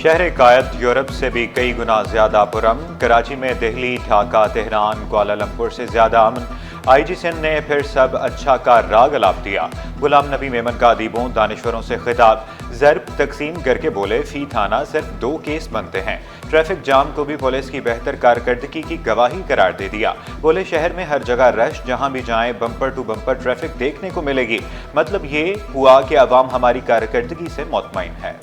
शहर कायद यूरोप से भी कई गुना ज्यादा पुरअमन। कराची में दिल्ली, ढाका, तेहरान, कुआलालंपुर से ज्यादा अमन। आईजी सिंध ने फिर सब अच्छा का राग अलाप दिया। गुलाम नबी मेमन का अदीबों दानिश्वरों से खिताब। ज़र्ब तकसीम करके बोले फी थाना सिर्फ 2 केस बनते हैं। ट्रैफिक जाम को भी पुलिस की बेहतर कारकर्दगी की गवाही करार दे दिया। बोले शहर में हर जगह रश, जहां भी जाएं बम्पर टू बम्पर ट्रैफिक देखने को मिलेगी। मतलब ये हुआ कि अवाम हमारी कारकर्दगी से मुतमईन है।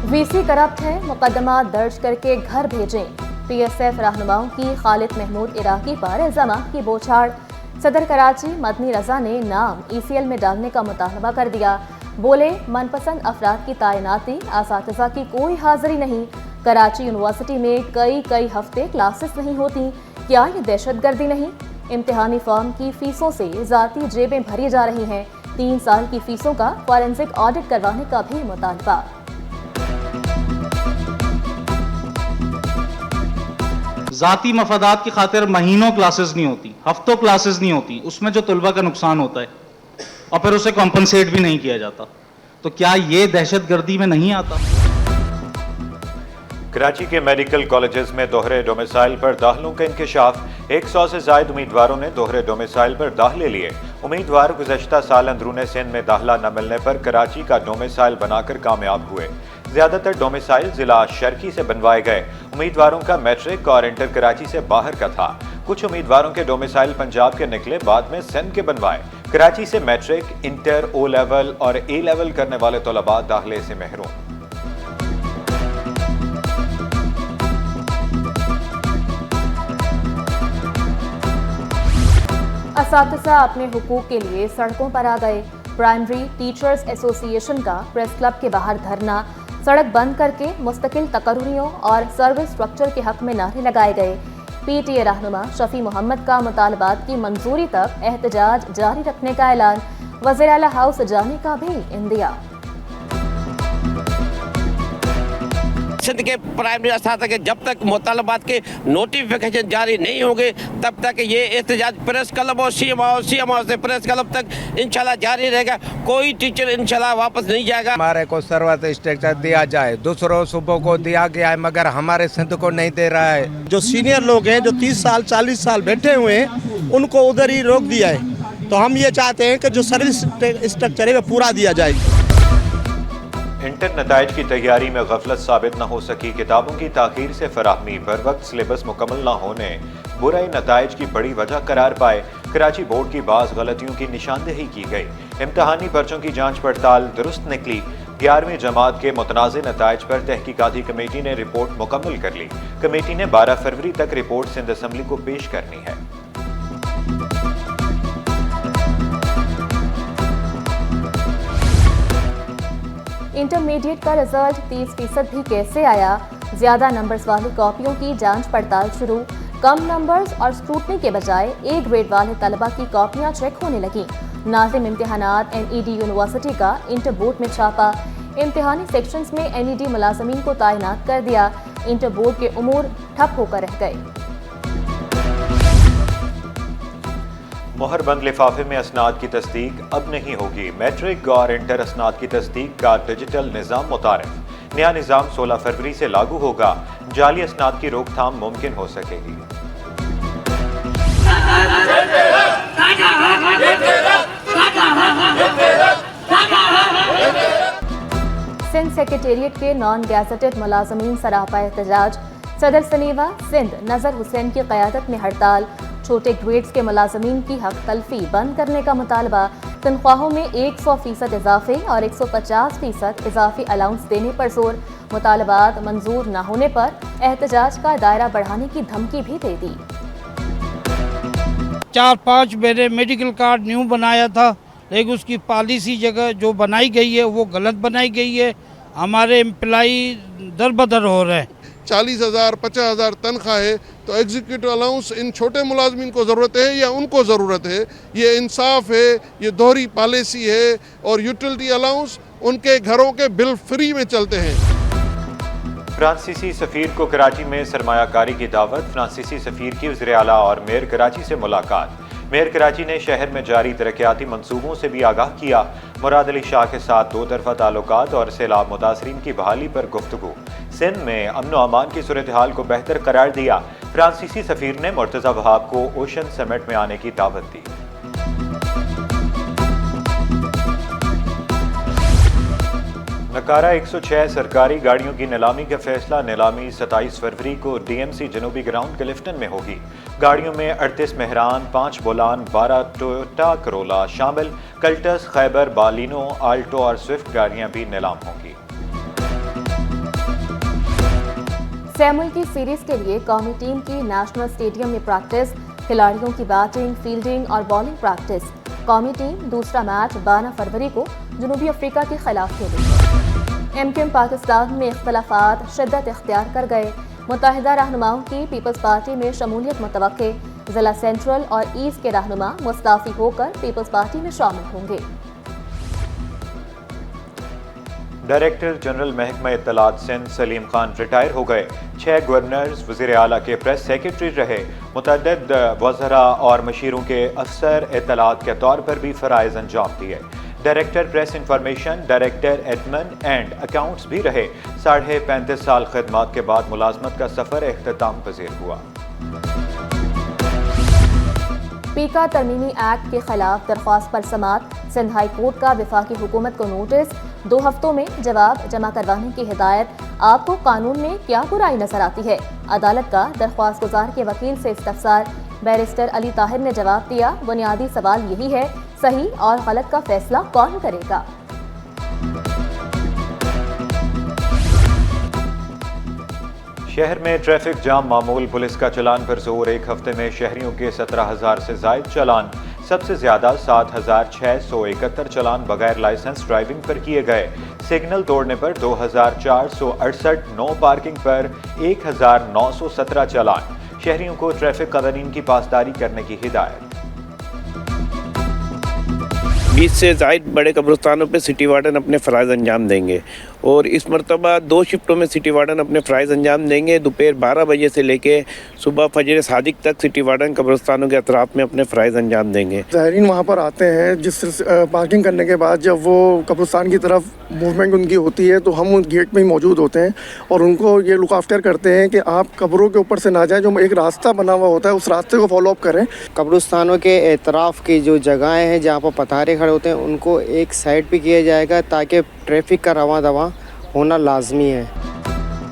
वीसी करप्ट है, मुकदमा दर्ज करके घर भेजें। पीएसएफ रहनुमाओं की खालिद महमूद इराकी पर इल्जामात की बौछार। सदर कराची मदनी रजा ने नाम ईसीएल में डालने का मुतालबा कर दिया। बोले मनपसंद अफराद की तैनाती, असातिज़ा की कोई हाजिरी नहीं। कराची यूनिवर्सिटी में कई हफ्ते क्लासेस नहीं होती, क्या ये दहशतगर्दी नहीं? इम्तिहानी फॉर्म की फीसों से ज़ाती जेबें भरी जा रही हैं। 3 साल की फीसों का फॉरेंसिक ऑडिट करवाने का भी मुतालबा। ज़ाती मफादात की खातिर महीनों क्लासेस नहीं होती, हफ्तों क्लासेस नहीं होती, उसमें जो तलबा का नुकसान होता है और फिर उसे कॉम्पनसेट भी नहीं किया जाता, तो क्या ये दहशतगर्दी में नहीं आता? कराची के मेडिकल कॉलेजेस में दोहरे डोमिसाइल पर दाखिलों का इंकशाफ। 100 से ज्यादा उम्मीदवारों ने दोहरे डोमिसाइल पर दाखिले लिए। उम्मीदवार गुज़श्ता साल अंदरूने सिंध में दाखिला न मिलने पर कराची का डोमिसाइल बनाकर कामयाब हुए। ज्यादातर डोमिसाइल जिला शर्की से बनवाए गए। उम्मीदवारों का मैट्रिक और इंटर कराची से बाहर का था। कुछ उम्मीदवारों के डोमिसाइल पंजाब के निकले, बाद में सिंध के बनवाए। कराची से मैट्रिक, इंटर, ओ लेवल और ए लेवल करने वाले तलबा दाखिले से महरूम। असातिज़ा अपने हुकूक के लिए सड़कों पर आ गए। प्राइमरी टीचर्स एसोसिएशन का प्रेस क्लब के बाहर धरना, सड़क बंद करके मुस्तकिल तकर्रियों और सर्विस स्ट्रक्चर के हक में नारे लगाए गए। पीटीए रहनुमा शफी मोहम्मद का मुतालबात की मंजूरी तक एहतजाज जारी रखने का ऐलान। वज़ीर आला हाउस जाने का भी इंदिया। सिंध के प्राइमरी असातिज़ा के जब तक मुतालबात के नोटिफिकेशन जारी नहीं होंगे तब तक ये एहतजाज प्रेस क्लब और सीएमओ से प्रेस क्लब तक इंशाल्लाह जारी रहेगा। कोई टीचर इंशाल्लाह वापस नहीं जाएगा। हमारे को सर्विस स्ट्रक्चर दिया जाए, दूसरों सूबों को दिया गया है मगर हमारे सिंध को नहीं दे रहा है। जो सीनियर लोग हैं जो 30 साल 40 साल बैठे हुए हैं उनको उधर ही रोक दिया है। तो हम ये चाहते हैं कि जो सर्विस स्ट्रक्चर है वो पूरा दिया जाए। इंटर नताइज की तैयारी में गफलत साबित न हो सकी। किताबों की ताखीर से फराहमी, बर वक्त सिलेबस मुकम्मल न होने बुराई नताइज की बड़ी वजह करार पाए। कराची बोर्ड की बाज़ गलतियों की निशानदेही की गई। इम्तहानी पर्चों की जांच पड़ताल दुरुस्त निकली। 11वीं जमात के मुतनाज़ नताइज पर तहकीकाती कमेटी ने रिपोर्ट मुकम्मल कर ली। कमेटी ने 12 फरवरी तक रिपोर्ट सिंध असम्बली को पेश करनी है। इंटरमीडिएट का रिजल्ट 30% भी कैसे आया? ज्यादा नंबर्स वाली कॉपियों की जांच पड़ताल शुरू। कम नंबर्स और स्क्रूटनी के बजाय ए ग्रेड वाले तलबा की कॉपियां चेक होने लगी। नाज़िम इम्तिहानात एनईडी यूनिवर्सिटी का इंटर बोर्ड में छापा। इम्तिहानी सेक्शंस में एनईडी मुलाजमीन को तैनात कर दिया। इंटर बोर्ड के उमूर ठप होकर रह गए। मोहरबंद लिफाफे में असनाद की तस्दीक अब नहीं होगी। मैट्रिक और इंटर असनाद की तस्दीक का डिजिटल निज़ाम मुतारिफ। नया निज़ाम 16 फरवरी से लागू होगा। जाली असनाद की रोकथाम मुमकिन हो सकेगी। सिंध सेक्रेटेरिएट के नॉन गैजेटेड मुलाजमीन सरापा एहतजाज। सदर सनीवा सिंध नजर हुसैन की क़यादत में हड़ताल। छोटे ग्रेड्स के मुलाजमीन की हक तलफी बंद करने का मुतालबा। तनख्वाहों में 100% इजाफे और 150% इजाफी अलाउंस देने पर जोर। मुतालबात मंजूर न होने पर एहतजाज का दायरा बढ़ाने की धमकी भी दे दी। 4-5 मैंने मेडिकल कार्ड न्यू बनाया था, लेकिन उसकी पॉलिसी जगह जो बनाई गई है वो गलत बनाई गई है। हमारे एम्प्लाई दर बदर हो रहे हैं। 40,000 50,000 तनख्वाह है तो एग्जीक्यूटिव अलाउंस इन छोटे मुलाजमीन को ज़रूरत है या उनको ज़रूरत है? ये इंसाफ है, ये दोहरी पॉलिसी है। और यूटिलिटी अलाउंस उनके घरों के बिल फ्री में चलते हैं। फ्रांसीसी सफ़ीर को कराची में सरमायाकारी की दावत। फ्रांसीसी सफ़ीर की वज़ीर आला और मेयर कराची से मुलाकात। मेयर कराची ने शहर में जारी तरक्याती मंसूबों से भी आगाह किया। मुराद अली शाह के साथ दो तरफा ताल्लुकात और सैलाब मुतासरीन की बहाली पर गुफ्तगू। सिंध में अमन व अमान की सूरत हाल को बेहतर करार दिया। फ्रांसीसी सफीर ने मुर्तज़ा वहाब को ओशन समिट में आने की दावत दी। नकारा 106 सरकारी गाड़ियों की नीलामी का फैसला नीलामी 27 फरवरी को DMC जनूबी ग्राउंड क्लिफ्टन में होगी। गाड़ियों में 38 मेहरान, 5 बोलान, 12 टोयोटा करोला शामिल। कल्टस, खैबर, बालिनो, आल्टो और स्विफ्ट गाड़ियां भी नीलाम होंगी। सैमुल की सीरीज के लिए कौमी टीम की नेशनल स्टेडियम में प्रैक्टिस। खिलाड़ियों की बैटिंग, फील्डिंग और बॉलिंग प्रैक्टिस। कौमी टीम दूसरा मैच 12 फरवरी को जनूबी अफ्रीका के खिलाफ खेलेगी। MQM पाकिस्तान में इख्तलाफात शिद्दत इख्तियार कर गए। मुत्तहिदा रहनुमाओं की पीपल्स पार्टी में शमूलियत मुतवक्के। जिला सेंट्रल और ईस्ट के रहनुमा मुस्ताफी होकर पीपल्स पार्टी में शामिल होंगे। डायरेक्टर जनरल महकमा इत्तलात सिंध सलीम खान रिटायर हो गए। 6 गवर्नर्स वज़ीर आला के प्रेस सेक्रेटरी रहे। मुतअद्दिद वज़रा और मशीरों के अफसर इत्तलात के तौर पर भी फ़राइज़ अंजाम दिए। Director press information, director admin and accounts भी रहे। 35.5 साल खिदमत के बाद मुलाजमत का सफ़र इख्तिताम पजीर हुआ। पीका तरमीमी एक्ट के खिलाफ दरख्वास्त पर समात। सिंध हाई कोर्ट का वफाकी हुकूमत को नोटिस। 2 हफ्तों में जवाब जमा करवाने की हिदायत। आपको कानून में क्या बुराई नजर आती है? अदालत का दरख्वास्त गुजार के वकील से इस्तफसार। बैरिस्टर अली ताहिर ने जवाब दिया, बुनियादी सवाल यही है, सही और गलत का फैसला कौन करेगा? शहर में ट्रैफिक जाम मामूल। पुलिस का चलान पर जोर। एक हफ्ते में शहरियों के 17,000 से जायद चलान। सबसे ज्यादा 7,671 चलान बगैर लाइसेंस ड्राइविंग पर किए गए। सिग्नल तोड़ने पर 2,468, नो पार्किंग पर 1,917 चलान। शहरियों को ट्रैफिक कवानीन की पासदारी करने की हिदायत। 20 से ज़ायद बड़े कब्रिस्तानों पे सिटी वार्डन अपने फ़राइज़ अंजाम देंगे और इस मरतबा 2 शिफ्टों में सिटी वार्डन अपने फ़राइज़ अंजाम देंगे। दोपहर 12 बजे से लेके सुबह फजर सादिक तक सिटी वार्डन कब्रिस्तानों के अतराफ में अपने फ़राइज़ अंजाम देंगे। ज़ायरीन वहाँ पर आते हैं, जिस पार्किंग करने के बाद जब वो कब्रिस्तान की तरफ मूवमेंट उनकी होती है तो हम उस गेट में ही मौजूद होते हैं और उनको ये लुक आफ्टर करते हैं कि आप कब्रों के ऊपर से ना जाए। जो एक रास्ता बना हुआ होता है उस रास्ते को फॉलो अप करें। कब्रिस्तानों के एतराफ़ की जो जगहें हैं जहाँ पर पथारे खड़े होते हैं उनको एक साइड पे किया जाएगा ताकि ट्रैफिक का रवां दवा होना लाजमी है।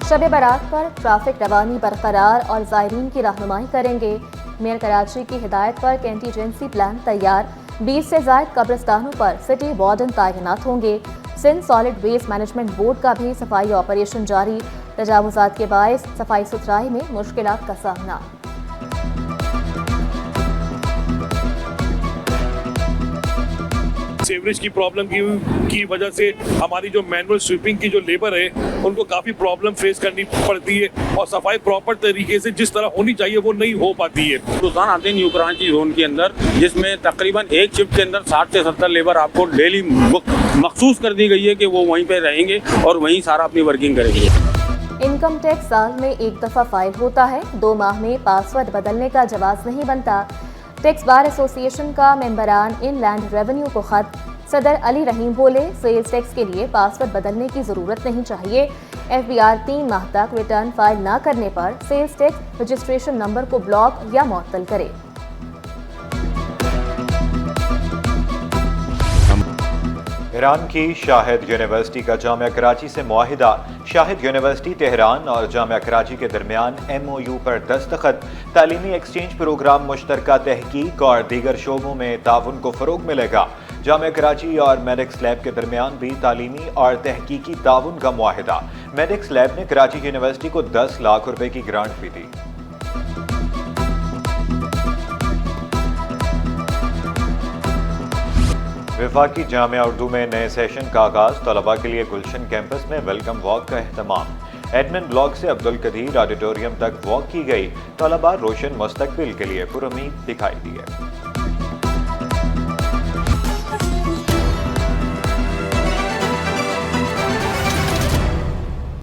शब बारात पर ट्रैफिक रवानी बरकरार और ज़ायरीन की रहनुमाई करेंगे। मेयर कराची की हिदायत पर कंटीजेंसी प्लान तैयार। 20 से ज़ायद कब्रिस्तानों पर सिटी वार्डन तैनात होंगे। Sindh solid waste management board का भी सफाई ऑपरेशन जारी। तजावुज़ात के बायस सफाई सुथराई में मुश्किलात का सामना। सीवरेज की प्रॉब्लम की वजह से हमारी जो मैनुअल स्वीपिंग की जो लेबर है उनको काफ़ी प्रॉब्लम फेस करनी पड़ती है और सफाई प्रॉपर तरीके से जिस तरह होनी चाहिए वो नहीं हो पाती है। रुझान आते हैं न्यू कराची जोन के अंदर, जिसमें तकरीबन एक शिफ्ट के अंदर 60 से 70 लेबर आपको डेली मखसूस कर दी गई है कि वो वहीं पे रहेंगे और वहीं सारा अपनी वर्किंग करेंगे। इनकम टैक्स साल में एक दफ़ा फाइल होता है। 2 माह में पासवर्ड बदलने का जवाब नहीं बनता। टैक्स बार एसोसिएशन का मेंबरान इनलैंड रेवेन्यू को खत। सदर अली रहीम बोले, सेल्स टैक्स के लिए पासवर्ड बदलने की ज़रूरत नहीं चाहिए। FBR 3 माह तक रिटर्न फाइल न करने पर सेल्स टैक्स रजिस्ट्रेशन नंबर को ब्लॉक या मुअत्तल करे। ईरान की शाहिद यूनिवर्सिटी का जामिया कराची से मुआहिदा। शाहिद यूनिवर्सिटी तेहरान और जामिया कराची के दरमियान MOU पर दस्तखत। तालीमी एक्सचेंज प्रोग्राम, मुश्तरका तहकीक और दीगर शोबों में ताउन को फ़रोग मिलेगा। जामिया कराची और मेडिक्स लैब के दरमियान भी तालीमी और तहकीकी ताउन का मुआहिदा। मेडिक्स लैब ने कराची यूनिवर्सिटी को 10 लाख रुपए की ग्रांट भी दी। वफाकी जामिया उर्दू में नए सेशन का आगाज। तलबा के लिए गुलशन कैंपस में वेलकम वॉक का एहतमाम। एडमिन ब्लॉक से अब्दुल कदीर ऑडिटोरियम तक वॉक की गई। तलबा रोशन मुस्तकबिल के लिए पुरुमीद दिखाई दिए।